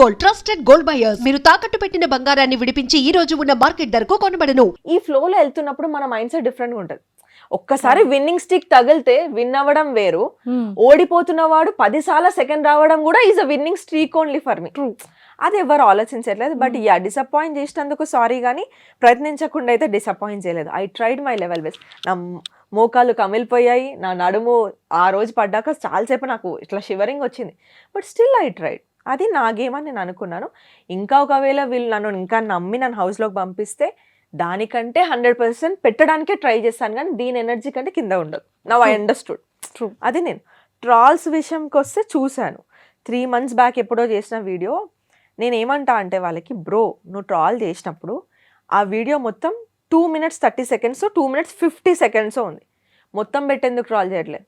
Gold, trusted gold buyers. మీరు తాకట్టు పెట్టిన బంగారాన్ని విడిపించి ఈ రోజు ఉన్న మార్కెట్ ధరకు కొనబడను. ఈ ఫ్లోలో వెళ్తున్నప్పుడు మన మైండ్ సెట్ డిఫరెంట్ గా ఉంటది. ఒక్కసారి విన్నింగ్ స్టిక్ తగిలితే విన్ అవ్వడం వేరు, ఓడిపోతున్న వాడు 10 సార్లు సెకండ్ రావడం కూడా is a winnowing streak only for me. అది ఎవరు ఆలోచించట్లేదు. బట్ డిసప్పాయింట్ చేసినందుకు సారీ, కానీ ప్రయత్నించకుండా అయితే డిసప్పాయింట్ చేయలేదు. I tried my level best. నా మోకాలు కమిలిపోయాయి, నా నడుము ఆ రోజు పడ్డాక చాలాసేపు నాకు ఇట్లా షివరింగ్ వచ్చింది. But still I tried. అది నా గేమ్ అని నేను అనుకున్నాను. ఇంకా ఒకవేళ వీళ్ళు నన్ను ఇంకా నమ్మి నన్ను హౌస్లోకి పంపిస్తే దానికంటే 100% పెట్టడానికే ట్రై చేస్తాను, కానీ దీని ఎనర్జీ కంటే కింద ఉండదు. Now I understood. ట్రూ. అది నేను ట్రాల్స్ విషయంకి వస్తే చూశాను 3 months బ్యాక్ ఎప్పుడో చేసిన వీడియో. నేను ఏమంటా అంటే వాళ్ళకి, బ్రో నువ్వు ట్రాల్ చేసినప్పుడు ఆ వీడియో మొత్తం 2 minutes 30 seconds 2 minutes 50 seconds ఉంది. మొత్తం పెట్టేందుకు ట్రాల్ చేయట్లేదు.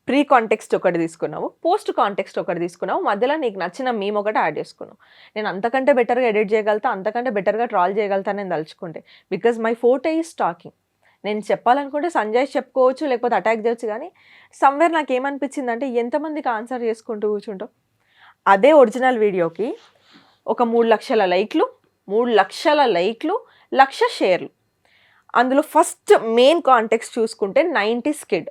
ప్రీ కాంటెక్స్ట్ ఒకటి తీసుకున్నావు, పోస్ట్ కాంటెక్స్ట్ ఒకటి తీసుకున్నావు, మధ్యలో నీకు నచ్చిన మీమ్ ఒకటి యాడ్ చేసుకున్నావు. నేను అంతకంటే బెటర్గా ఎడిట్ చేయగలుగుతా, అంతకంటే బెటర్గా ట్రాల్ చేయగలుగుతా నేను తలుచుకుంటే. Because my forte is talking. నేను చెప్పాలనుకుంటే సంజయ్ చెప్పుకోవచ్చు, లేకపోతే అటాక్ చేయొచ్చు, కానీ సమ్వేర్ నాకు ఏమనిపించింది అంటే ఎంతమందికి ఆన్సర్ చేసుకుంటూ కూర్చుంటావు. అదే ఒరిజినల్ వీడియోకి ఒక 3 లక్షల లైక్లు, 3 లక్షల లైక్లు, 1 లక్ష షేర్లు. అందులో ఫస్ట్ మెయిన్ కాంటెక్స్ట్ చూసుకుంటే 90s కిడ్.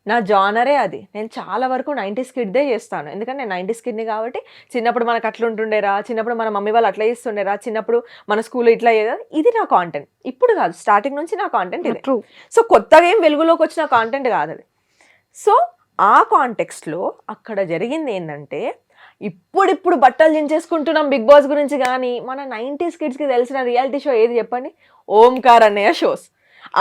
నా జానరే అది. నేను చాలా వరకు 90s కిడ్దే చేస్తాను, ఎందుకంటే నేను 90s కిడ్ని కాబట్టి. చిన్నప్పుడు మనకు అట్లా ఉంటుండేరా, చిన్నప్పుడు మన మమ్మీ వాళ్ళు అట్లా చేస్తుండేరా, చిన్నప్పుడు మన స్కూల్లో ఇట్లా అయ్యేదా. ఇది నా కాంటెంట్. ఇప్పుడు కాదు, స్టార్టింగ్ నుంచి నా కాంటెంట్ ఇది. ట్రూ. సో కొత్తగా ఏం వెలుగులోకి వచ్చిన కాంటెంట్ కాదు అది. సో ఆ కాంటెక్స్ట్లో అక్కడ జరిగింది ఏంటంటే, ఇప్పుడు బట్టలు దించేసుకుంటున్నాం బిగ్ బాస్ గురించి, కానీ మన 90s కిడ్స్కి తెలిసిన రియాలిటీ షో ఏది చెప్పండి? ఓంకార్ అన్నయ్య షోస్,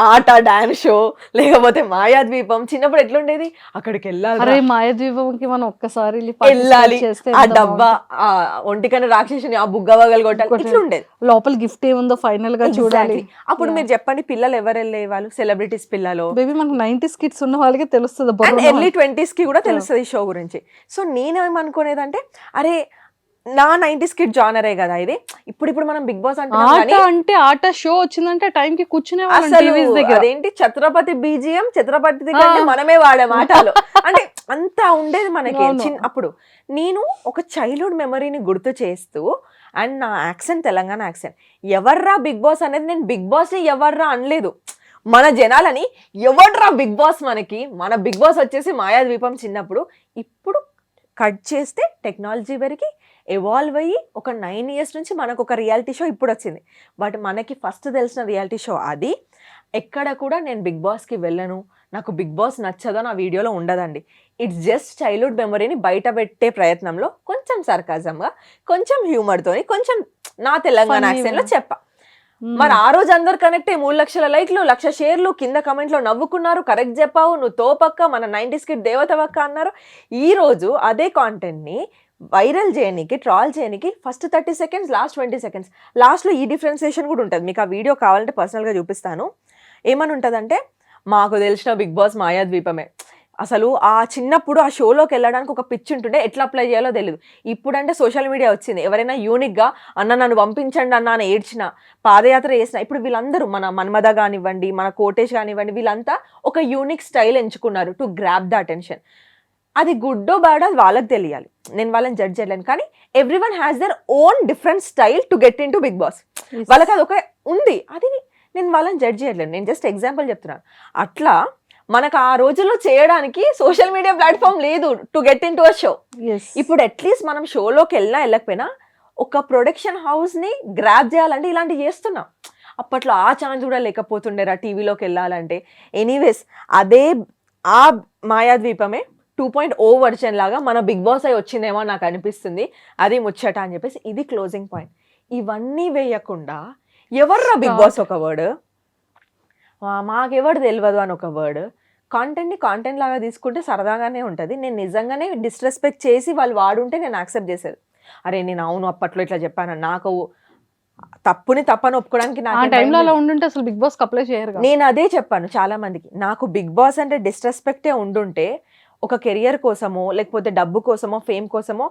ఆట డాన్స్ షో, లేకపోతే మాయాద్వీపం. చిన్నప్పుడు ఎట్లుండేది, అక్కడికి వెళ్ళాలి, మాయాద్వీపంకి మనం ఒక్కసారి వెళ్ళాలి, ఆ డబ్బా, ఆ ఒంటికన్నా రాక్షసుని ఆ బుగ్గ వగలు కొట్టాలి, ఇట్లుండేది. లోపల గిఫ్ట్ ఏముందో ఫైనల్ గా చూడాలి. అప్పుడు మీరు చెప్పండి, పిల్లలు ఎవరు వెళ్ళే వాళ్ళు? సెలబ్రిటీస్ పిల్లలు. బేబీ మనకు 90s కిడ్స్ ఉన్న వాళ్ళకి తెలుస్తుంది, అండ్ ఎర్లీ 20s కి కూడా తెలుస్తుంది ఈ షో గురించి. సో నేనేమనుకునేదంటే, అరే నా 90s కిడ్ జానరే కదా ఇది. ఇప్పుడు మనం బిగ్ బాస్ అంటే ఆట షో వచ్చిందంటే టైం కి కూర్చునే అదేంటి ఛత్రపతి బీజిఎం, ఛత్రపతి దగ్గర మనమే వాడే మాటలు అంటే అంత ఉండేది మనకి అప్పుడు. నేను ఒక చైల్డ్హుడ్ మెమరీని గుర్తు చేస్తూ, అండ్ నా యాక్సెంట్ తెలంగాణ యాక్సెంట్, ఎవర్రా బిగ్ బాస్ అనేది, నేను బిగ్ బాస్ని ఎవర్రా అనలేదు. మన జనాలని ఎవర్రా బిగ్ బాస్, మన బిగ్ బాస్ వచ్చేసి మాయాద్వీపం చిన్నప్పుడు. ఇప్పుడు కట్ చేస్తే టెక్నాలజీ వరకు ఎవాల్వ్ అయ్యి ఒక 9 years నుంచి మనకు ఒక రియాలిటీ షో ఇప్పుడు వచ్చింది. బట్ మనకి ఫస్ట్ తెలిసిన రియాలిటీ షో అది. ఎక్కడ కూడా నేను బిగ్ బాస్కి వెళ్ళను, నాకు బిగ్ బాస్ నచ్చదో నా వీడియోలో ఉండదండి. ఇట్స్ జస్ట్ చైల్డ్హుడ్ మెమరీని బయట పెట్టే ప్రయత్నంలో కొంచెం సర్కాజంగా, కొంచెం హ్యూమర్తోని, కొంచెం నా తెలంగాణ యాక్సెంట్లో చెప్పా. మరి ఆ రోజు అందరు కనెక్ట్ 3 లక్షల లైక్లు, 1 లక్ష షేర్లు, కింద కమెంట్లో నవ్వుకున్నారు, కరెక్ట్ చెప్పావు, నువ్వు తోపక్క, మన 90s కిడ్ దేవతవక్క అన్నారు. ఈ రోజు అదే కాంటెంట్ని వైరల్ చేయడానికి, ట్రాల్ చేయడానికి ఫస్ట్ 30 seconds, లాస్ట్ 20 seconds, లాస్ట్లో ఈ డిఫరెన్సియేషన్ కూడా ఉంటుంది. మీకు ఆ వీడియో కావాలంటే పర్సనల్గా చూపిస్తాను. ఏమని ఉంటుందంటే, మాకు తెలిసిన బిగ్ బాస్ మాయాద్వీపమే. అసలు ఆ చిన్నప్పుడు ఆ షోలోకి వెళ్ళడానికి ఒక పిచ్ ఉంటుండే, ఎట్లా అప్లై చేయాలో తెలియదు. ఇప్పుడంటే సోషల్ మీడియా వచ్చింది. ఎవరైనా యూనిక్గా అన్న నన్ను పంపించండి అన్న అని ఏడ్చిన, పాదయాత్ర చేసిన, ఇప్పుడు వీళ్ళందరూ మన మన్మద కానివ్వండి, మన కోటేష్ కానివ్వండి, వీళ్ళంతా ఒక యూనిక్ స్టైల్ ఎంచుకున్నారు టు గ్రాప్ ద అటెన్షన్. అది గుడ్డో బ్యాడో అది వాళ్ళకి తెలియాలి, నేను వాళ్ళని జడ్జ్ చేయలేను. కానీ everyone has their own different style to get into Bigg Boss. వాళ్ళకి అది ఒక ఉంది, అది నేను వాళ్ళని జడ్జ్ చేయలేను. నేను జస్ట్ ఎగ్జాంపుల్ చెప్తున్నాను. అట్లా మనకు ఆ రోజుల్లో చేయడానికి సోషల్ మీడియా ప్లాట్ఫామ్ లేదు to get in to a show. ఇప్పుడు అట్లీస్ట్ మనం షోలోకి వెళ్ళకపోయినా ఒక ప్రొడక్షన్ హౌస్ని గ్రాప్ చేయాలంటే ఇలాంటివి చేస్తున్నాం. అప్పట్లో ఆ ఛాన్స్ కూడా లేకపోతుండేరా టీవీలోకి వెళ్ళాలంటే. ఎనీవేస్ అదే ఆ మాయాద్వీపమే 2.0 వర్షన్ లాగా మన బిగ్ బాస్ అయి వచ్చిందేమో నాకు అనిపిస్తుంది. అది ముచ్చట అని చెప్పేసి ఇది క్లోజింగ్ పాయింట్. ఇవన్నీ వేయకుండా ఎవర్రా బిగ్ బాస్ ఒక వర్డ్, మాకెవరు తెలియదు అని ఒక వర్డ్, కాంటెంట్ని కాంటెంట్ లాగా తీసుకుంటే సరదాగానే ఉంటుంది. నేను నిజంగానే డిస్రెస్పెక్ట్ చేసి వాళ్ళు వాడుంటే నేను యాక్సెప్ట్ చేసేది. అరే నేను అవును అప్పట్లో ఇట్లా చెప్పాను, నాకు తప్పుని తప్పని ఒప్పుకోవడానికి అసలు బిగ్ బాస్ అప్లై చేయరు. నేను అదే చెప్పాను చాలా మందికి, నాకు బిగ్ బాస్ అంటే డిస్రెస్పెక్టే ఉండుంటే ఒక కెరియర్ కోసమో, లేకపోతే డబ్బు కోసమో, ఫేమ్ కోసమో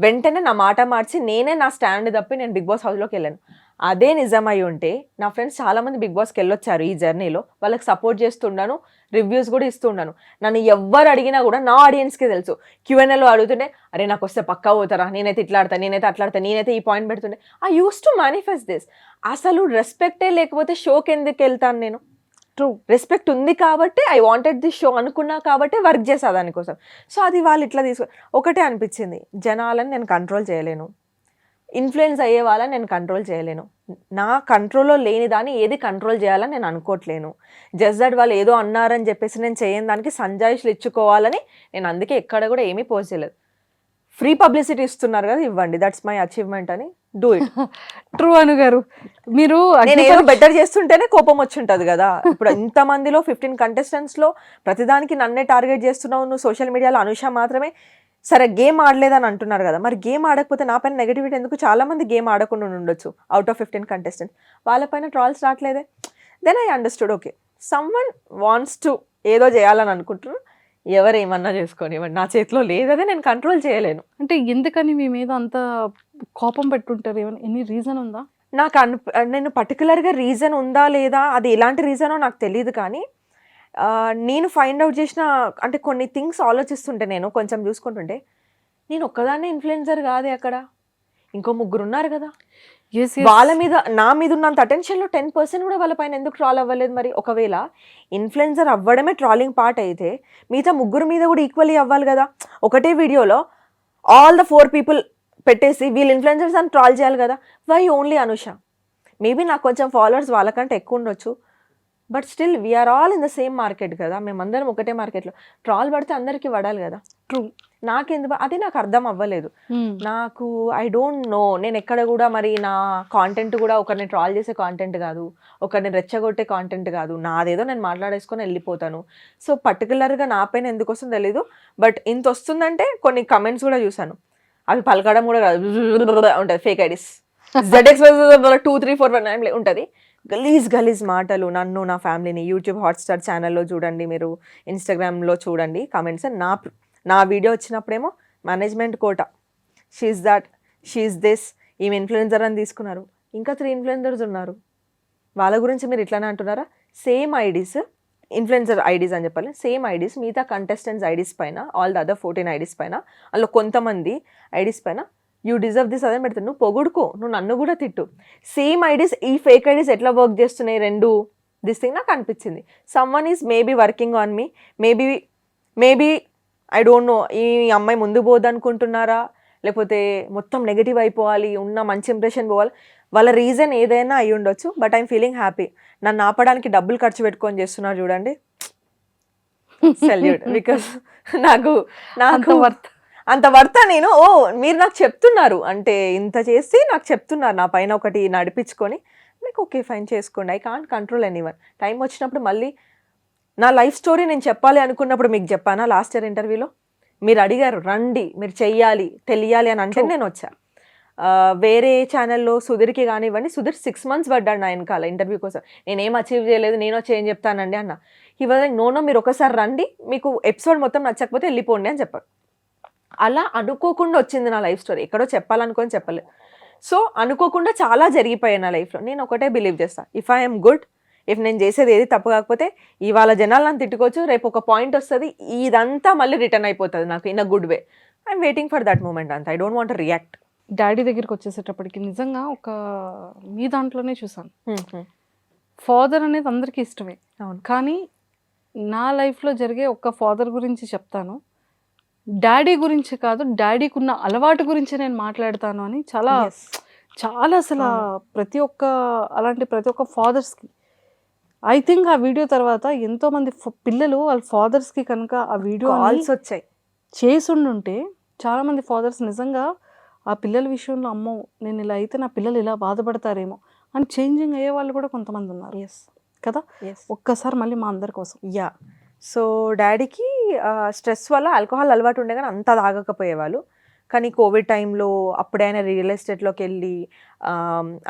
వెంటనే నా మాట మార్చి నేనే నా స్టాండ్ తప్పి నేను బిగ్ బాస్ హౌస్లోకి వెళ్ళాను. అదే నిజమై ఉంటే నా ఫ్రెండ్స్ చాలా మంది బిగ్ బాస్కి వెళ్ళొచ్చారు ఈ జర్నీలో, వాళ్ళకి సపోర్ట్ చేస్తున్నాను, రివ్యూస్ కూడా ఇస్తున్నాను. నన్ను ఎవ్వరు అడిగినా కూడా నా ఆడియన్స్కి తెలుసు. క్యూఎన్ఏలో అడుగుతుంటే అరే నాకు వస్తే పక్కా పోతారా, నేనైతే ఇట్లా ఆడతా, నేనైతే అట్లా ఆడతా, నేనైతే ఈ పాయింట్ పెడుతుండే. I use to manifest this. అసలు రెస్పెక్టే లేకపోతే షోకి ఎందుకు వెళ్తాను నేను? ట్రూ. రెస్పెక్ట్ ఉంది కాబట్టి ఐ వాంటెడ్ దిస్ షో అనుకున్నా కాబట్టి వర్క్ చేసా దానికోసం. సో అది వాళ్ళు ఇట్లా ఒకటే అనిపించింది, జనాలని నేను కంట్రోల్ చేయలేను, ఇన్ఫ్లుయెన్స్ అయ్యే వాళ్ళని నేను కంట్రోల్ చేయలేను, నా కంట్రోల్లో లేని దాన్ని ఏది కంట్రోల్ చేయాలని నేను అనుకోవట్లేను. జస్ట్ దట్ వాళ్ళు ఏదో అన్నారని చెప్పేసి నేను చేయని దానికి సంజాయిషులు ఇచ్చుకోవాలని నేను అందుకే ఎక్కడ కూడా ఏమీ పోస్ట్ చేయలేదు. ఫ్రీ పబ్లిసిటీ ఇస్తున్నారు కదా, ఇవ్వండి, దట్స్ మై అచీవ్మెంట్ అని, డూ ఇట్. ట్రూ అను గారు, మీరు నేను ఏదో బెటర్ చేస్తుంటేనే కోపం వచ్చి ఉంటుంది కదా. ఇప్పుడు ఇంతమందిలో 15 కంటెస్టెంట్స్లో ప్రతిదానికి నన్నే టార్గెట్ చేస్తున్నావు నువ్వు, సోషల్ మీడియాలో అనుష మాత్రమే సరే గేమ్ ఆడలేదని అంటున్నారు కదా, మరి గేమ్ ఆడకపోతే నా పైన నెగిటివిటీ ఎందుకు? చాలా మంది గేమ్ ఆడకుండా ఉండొచ్చు అవుట్ ఆఫ్ 15 కంటెస్టెంట్స్, వాళ్ళపైన ట్రాల్స్ రావట్లేదే. Then I understood, okay someone wants to ఏదో చేయాలని అనుకుంటున్నారు, ఎవరు ఏమన్నా చేసుకొని, నా చేతిలో లేదదే, నేను కంట్రోల్ చేయలేను. అంటే ఎందుకని మీ మీద అంత కోపం పెట్టుంటారు? ఏమైనా ఎనీ రీజన్ ఉందా? నాకు నేను పర్టికులర్గా రీజన్ ఉందా లేదా, అది ఎలాంటి రీజనో నాకు తెలియదు, కానీ నేను ఫైండ్ అవుట్ చేసిన అంటే కొన్ని థింగ్స్ ఆలోచిస్తుంటే నేను కొంచెం చూసుకుంటుంటే, నేను ఒక్కదాన్నే ఇన్ఫ్లుయెన్సర్ కాదే, అక్కడ ఇంకో 3 ఉన్నారు కదా, వాళ్ళ మీద నా మీద ఉన్నంత అటెన్షన్లో 10% కూడా వాళ్ళ పైన ఎందుకు ట్రాల్ అవ్వలేదు? మరి ఒకవేళ ఇన్ఫ్లుయెన్సర్ అవ్వడమే ట్రాలింగ్ పార్ట్ అయితే మిగతా 3 మీద కూడా ఈక్వల్లీ అవ్వాలి కదా. ఒకటే వీడియోలో ఆల్ ద 4 పీపుల్ పెట్టేసి వీళ్ళు ఇన్ఫ్లుయెన్సర్స్ అని ట్రాల్ చేయాలి కదా. Why only Anusha? మేబీ నాకు కొంచెం ఫాలోవర్స్ వాళ్ళకంటే ఎక్కువ ఉండొచ్చు, but still we are all in the same market కదా, మేమందరం ఒకటే మార్కెట్లో. ట్రాల్ పడితే అందరికీ పడాలి కదా. ట్రూ. నాకెందుకు అది నాకు అర్థం అవ్వలేదు. నాకు ఐ డోంట్ నో, నేను ఎక్కడ కూడా మరి నా కాంటెంట్ కూడా ఒకరిని ట్రాల్ చేసే కాంటెంట్ కాదు, ఒకరిని రెచ్చగొట్టే కాంటెంట్ కాదు, నాదేదో నేను మాట్లాడేసుకొని వెళ్ళిపోతాను. సో పర్టికులర్గా నా పైన ఎందుకు వస్తుందో తెలీదు, బట్ ఇంత వస్తుందంటే కొన్ని కమెంట్స్ కూడా చూసాను, అవి పలకడం కూడా కాదు, ఉంటుంది ఫేక్ ఐడీస్, ZX 2, 3, 4 ఉంటుంది, గలీజ్ మాటలు. నన్ను నా ఫ్యామిలీని యూట్యూబ్ హాట్స్టార్ ఛానల్లో చూడండి, మీరు ఇన్స్టాగ్రామ్లో చూడండి కమెంట్స్. నా వీడియో వచ్చినప్పుడేమో management quota, she's that, she's this, ఈమె ఇన్ఫ్లుయెన్సర్ అని తీసుకున్నారు. ఇంకా 3 ఇన్ఫ్లుయెన్సర్స్ ఉన్నారు, వాళ్ళ గురించి మీరు ఇట్లానే అంటున్నారా? సేమ్ ఐడీస్, ఇన్ఫ్లుయెన్సర్ ఐడీస్ అని చెప్పాలి, సేమ్ ఐడీస్ మిగతా కంటెస్టెంట్స్ ఐడీస్ పైన, ఆల్ ద అదర్ 14 ఐడీస్ పైన, అందులో కొంతమంది ఐడీస్ పైన యూ డిజర్వ్ దిస్ అదే పెడతాను. నువ్వు పొగుడుకో, నువ్వు నన్ను కూడా తిట్టు, సేమ్ ఐడీస్ ఈ ఫేక్ ఐడీస్ ఎట్లా వర్క్ చేస్తున్నాయి రెండు, దిస్ థింగ్ నాకు అనిపించింది. Someone is maybe working on me, maybe I don't know, ఈ అమ్మాయి ముందు పోదు అనుకుంటున్నారా, లేకపోతే మొత్తం నెగిటివ్ అయిపోవాలి, ఉన్న మంచి ఇంప్రెషన్ పోవాలి, వాళ్ళ రీజన్ ఏదైనా అయి ఉండొచ్చు. But I'm feeling happy. నన్ను ఆపడానికి డబ్బులు ఖర్చు పెట్టుకొని చేస్తున్నారు చూడండి, సెల్యూట్. బికాస్ నాకు అంత వర్త నేను, మీరు నాకు చెప్తున్నారు అంటే ఇంత చేసి నాకు చెప్తున్నారు, నా పైన ఒకటి నడిపించుకొని, మీకు ఓకే ఫైన్ చేసుకోండి, I can't control anyone. Time వచ్చినప్పుడు మళ్ళీ నా లైఫ్ స్టోరీ నేను చెప్పాలి అనుకున్నప్పుడు మీకు చెప్పానా లాస్ట్ ఇయర్ ఇంటర్వ్యూలో? మీరు అడిగారు రండి, మీరు చెయ్యాలి, తెలియాలి అని అంటే నేను వచ్చా. వేరే ఛానల్లో సుధీర్కి కానివ్వండి, సుధీర్ 6 months పడ్డాడు నా వెనకాల ఇంటర్వ్యూ కోసం, నేనేం అచీవ్ చేయలేదు, నేను వచ్చి ఏం చెప్తానండి అన్న. ఇవాళ నో మీరు ఒకసారి రండి, మీకు ఎపిసోడ్ మొత్తం నచ్చకపోతే వెళ్ళిపోండి అని చెప్పాడు. అలా అనుకోకుండా వచ్చింది నా లైఫ్ స్టోరీ, ఎక్కడో చెప్పాలనుకొని చెప్పలేదు. సో అనుకోకుండా చాలా జరిగిపోయాయి నా లైఫ్లో. నేను ఒకటే బిలీవ్ చేస్తాను, ఇఫ్ ఐఎమ్ గుడ్, ఇఫ్ నేను చేసేది ఏది తప్పు కాకపోతే ఇవాళ జనాలు నన్ను తిట్టుకోవచ్చు, రేపు ఒక పాయింట్ వస్తుంది, ఇదంతా మళ్ళీ రిటర్న్ అయిపోతుంది నాకు in a good way. I'm waiting for that moment అంతా. I don't want to react. Daddy దగ్గరికి వచ్చేసేటప్పటికి నిజంగా ఒక మీ దాంట్లోనే చూసాను, ఫాదర్ అనేది అందరికీ ఇష్టమే. అవును. కానీ నా లైఫ్లో జరిగే ఒక ఫాదర్ గురించి చెప్తాను, డాడీ గురించి కాదు, డాడీకి ఉన్న అలవాటు గురించి నేను మాట్లాడతాను అని చాలా అసలు ప్రతి ఒక్క ఫాదర్స్కి ఐ థింక్ ఆ వీడియో తర్వాత ఎంతో మంది పిల్లలు వాళ్ళ ఫాదర్స్కి కనుక ఆ వీడియో వచ్చాయి చేసుండుంటే చాలా మంది ఫాదర్స్ నిజంగా ఆ పిల్లల విషయంలో అమ్మో నేను ఇలా అయితే నా పిల్లలు ఇలా బాధపడతారేమో అని చేంజింగ్ అయ్యే వాళ్ళు కూడా కొంతమంది ఉన్నారు కదా. ఒక్కసారి మళ్ళీ మా అందరి కోసం. సో డాడీకి స్ట్రెస్ వల్ల ఆల్కహాల్ అలవాటు ఉండే కానీ అంత తాగకపోయేవాళ్ళు. కానీ కోవిడ్ టైంలో అప్పుడైనా రియల్ ఎస్టేట్లోకి వెళ్ళి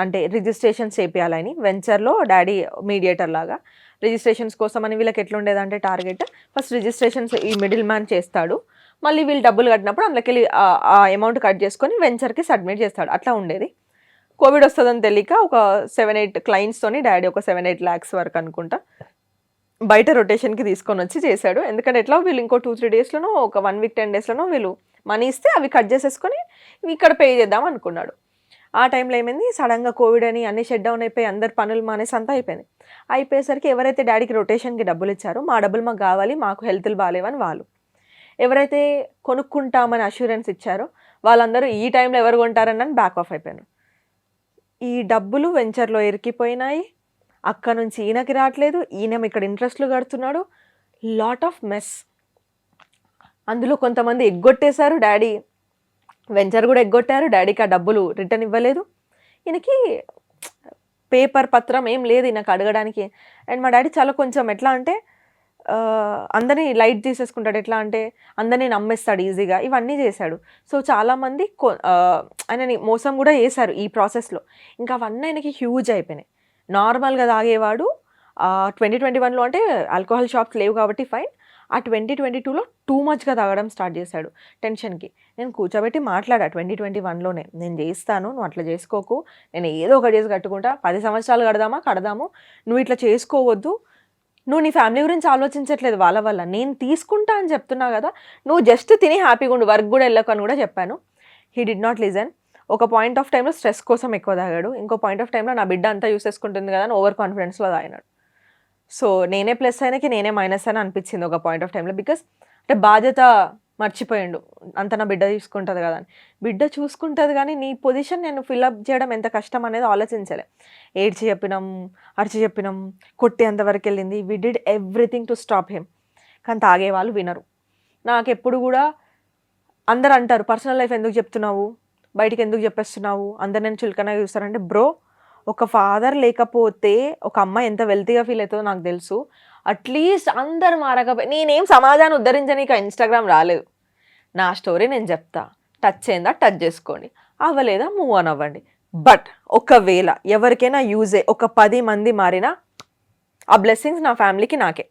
అంటే రిజిస్ట్రేషన్స్ చేయాలని వెంచర్లో డాడీ మీడియేటర్ లాగా రిజిస్ట్రేషన్స్ కోసం అని వీళ్ళకి ఎట్లా ఉండేదంటే టార్గెట్ ఫస్ట్ రిజిస్ట్రేషన్స్ ఈ మిడిల్ మ్యాన్ చేస్తాడు, మళ్ళీ వీళ్ళు డబ్బులు కట్టినప్పుడు అందులోకి వెళ్ళి ఆ అమౌంట్ కట్ చేసుకొని వెంచర్కి సబ్మిట్ చేస్తాడు, అట్లా ఉండేది. కోవిడ్ వస్తుందని తెలియక ఒక 7-8 క్లయింట్స్తోని డాడీ ఒక 7-8 lakhs వరకు అనుకుంటా బయట రొటేషన్కి తీసుకొని వచ్చి చేశాడు. ఎందుకంటే ఎట్లా వీళ్ళు ఇంకో 2-3 daysలోనో ఒక 1 week 10 daysలోనో వీళ్ళు మనీ ఇస్తే అవి కట్ చేసేసుకొని ఇక్కడ పే చేద్దాం అనుకున్నాడు. ఆ టైంలో ఏమైంది, సడన్గా కోవిడ్ అని అన్ని షట్ డౌన్ అయిపోయి అందరు పనులు మానేసి అంతా అయిపోయింది. అయిపోయేసరికి ఎవరైతే డాడీకి రొటేషన్కి డబ్బులు ఇచ్చారో మా డబ్బులు మాకు కావాలి, మాకు హెల్త్లు బాగాలేవని వాళ్ళు, ఎవరైతే కొనుక్కుంటామని అష్యూరెన్స్ ఇచ్చారో వాళ్ళందరూ ఈ టైంలో ఎవరు కొంటారని బ్యాక్ ఆఫ్ అయిపోయారు. ఈ డబ్బులు వెంచర్లో ఇరికిపోయినాయి. అక్కడ నుంచి ఈయనకి రావట్లేదు, ఈయన ఇక్కడ ఇంట్రెస్ట్లు కడుతున్నాడు. Lot of mess. అందులో కొంతమంది ఎగ్గొట్టేశారు, డాడీ వెంచర్ కూడా ఎగ్గొట్టారు. డాడీకి ఆ డబ్బులు రిటర్న్ ఇవ్వలేదు. ఈయనకి పేపర్ పత్రం ఏం లేదు ఈయనకు అడగడానికి. అండ్ మా డాడీ చాలా కొంచెం ఎట్లా అంటే అందరినీ లైట్ తీసేసుకుంటాడు. ఎట్లా అంటే అందరినీ నమ్మేస్తాడు ఈజీగా. ఇవన్నీ చేశాడు. సో చాలామంది ఆయనని మోసం కూడా చేశారు ఈ ప్రాసెస్లో. ఇంకా అవన్నీ ఆయనకి హ్యూజ్ అయిపోయినాయి. నార్మల్గా తాగేవాడు 2021లో అంటే ఆల్కహాల్ షాప్స్ లేవు కాబట్టి ఫైన్. ఆ 2022లో టూ మచ్గా తాగడం స్టార్ట్ చేశాడు టెన్షన్కి. నేను కూర్చోబెట్టి మాట్లాడా 2021లోనే, నేను చేస్తాను, నువ్వు అట్లా చేసుకోకు, నేను ఏదో ఒకటి చేసి కట్టుకుంటా, 10 సంవత్సరాలు కడదాము, నువ్వు ఇట్లా చేసుకోవద్దు, నువ్వు నీ ఫ్యామిలీ గురించి ఆలోచించట్లేదు వాళ్ళ వల్ల, నేను తీసుకుంటా అని చెప్తున్నా కదా, నువ్వు జస్ట్ తిని హ్యాపీగా ఉండు, వర్క్ కూడా వెళ్ళకు అని కూడా చెప్పాను. He did not listen. ఒక పాయింట్ ఆఫ్ టైంలో స్ట్రెస్ కోసం ఎక్కువ తాగాడు. ఇంకో పాయింట్ ఆఫ్ టైంలో నా బిడ్డ అంతా యూస్ చేసుకుంటుంది కదా అని ఓవర్ కాన్ఫిడెన్స్లో తాగినాడు. సో నేనే ప్లస్ అయినకి నేనే మైనస్ అని అనిపించింది ఒక పాయింట్ ఆఫ్ టైంలో. బికాస్ అంటే బాధ్యత మర్చిపోయిండు, అంత నా బిడ్డ చూసుకుంటుంది కదా అని. బిడ్డ చూసుకుంటుంది కానీ నీ పొజిషన్ నేను ఫిల్అప్ చేయడం ఎంత కష్టం అనేది ఆలోచించలే. ఏడ్చి చెప్పినాం, అరిచి చెప్పినాం, కొట్టేంతవరకు వెళ్ళింది. We did everything to stop him. కానీ తాగే వాళ్ళు వినరు. నాకు ఎప్పుడు కూడా అందరు అంటారు, పర్సనల్ లైఫ్ ఎందుకు చెప్తున్నావు, బయటికి ఎందుకు చెప్పేస్తున్నావు, అందరు నేను చులకనగా చూస్తారంటే, బ్రో ఒక ఫాదర్ లేకపోతే ఒక అమ్మ ఎంత వెల్తీగా ఫీల్ అవుతుందో నాకు తెలుసు. అట్లీస్ట్ అందరు మారకపోయి నేనేం సమాజాన్ని ఉద్ధరించనీక ఇన్స్టాగ్రామ్ రాలేదు. నా స్టోరీ నేను చెప్తా, టచ్ అయిందా టచ్ చేసుకోండి, అవ్వలేదా మూవ్ ఆన్ అవ్వండి. బట్ ఒకవేళ ఎవరికైనా యూజే ఒక 10 మంది మారినా ఆ బ్లెస్సింగ్స్ నా ఫ్యామిలీకి నాకే.